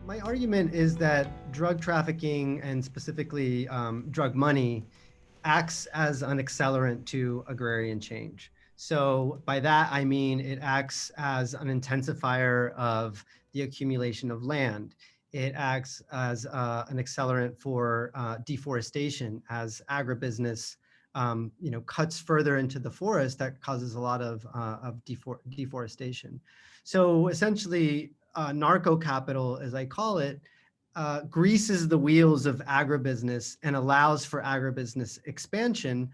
My argument is that drug trafficking and specifically drug money acts as an accelerant to agrarian change. So by that, I mean it acts as an intensifier of the accumulation of land. It acts as an accelerant for deforestation as agribusiness cuts further into the forest. That causes a lot of deforestation. So essentially, narco capital, as I call it, greases the wheels of agribusiness and allows for agribusiness expansion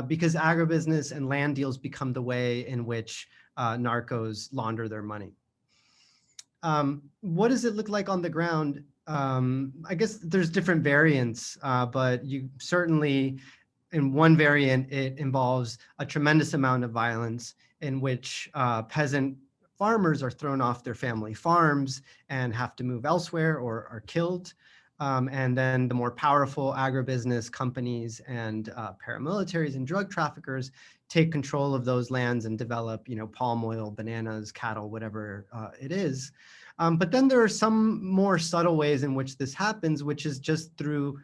because agribusiness and land deals become the way in which narcos launder their money. What does it look like on the ground? I guess there's different variants, but you certainly, in one variant, it involves a tremendous amount of violence in which peasant farmers are thrown off their family farms and have to move elsewhere or are killed. And then the more powerful agribusiness companies and paramilitaries and drug traffickers take control of those lands and develop, palm oil, bananas, cattle, whatever it is. But then there are some more subtle ways in which this happens, which is just through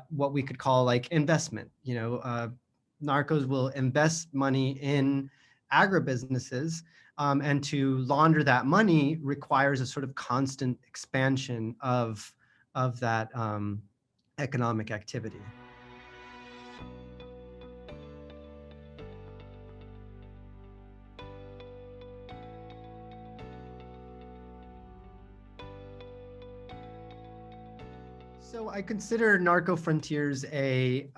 what we could call like investment. Narcos will invest money in agribusinesses, and to launder that money requires a sort of constant expansion of that economic activity. So I consider narco-frontiers a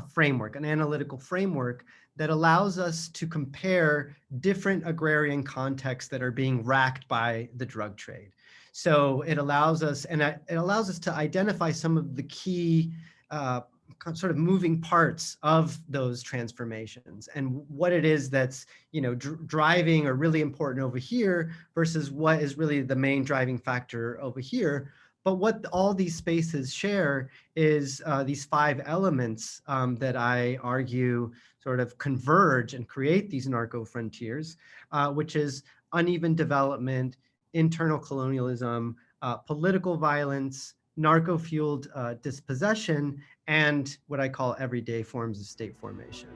framework, an analytical framework that allows us to compare different agrarian contexts that are being racked by the drug trade. So it allows us, to identify some of the key sort of moving parts of those transformations and what it is that's driving or really important over here versus what is really the main driving factor over here. But what all these spaces share is these 5 elements that I argue sort of converge and create these narco-frontiers, which is uneven development, internal colonialism, political violence, narco-fueled dispossession, and what I call everyday forms of state formation.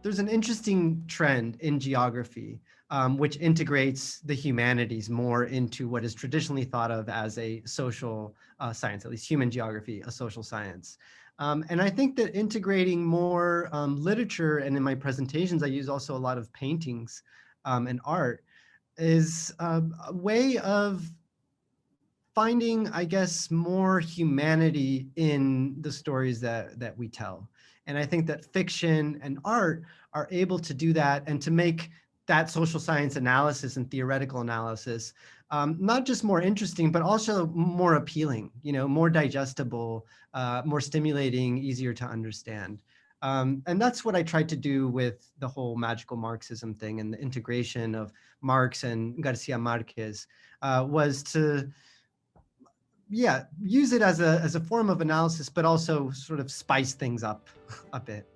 There's an interesting trend in geography, which integrates the humanities more into what is traditionally thought of as a social science, at least human geography, a social science. And I think that integrating more literature, and in my presentations, I use also a lot of paintings and art, is a way of finding, I guess, more humanity in the stories that we tell. And I think that fiction and art are able to do that and to make that social science analysis and theoretical analysis not just more interesting, but also more appealing, more digestible, more stimulating, easier to understand. And that's what I tried to do with the whole magical Marxism thing and the integration of Marx and Garcia Marquez was to use it as a form of analysis, but also sort of spice things up a bit.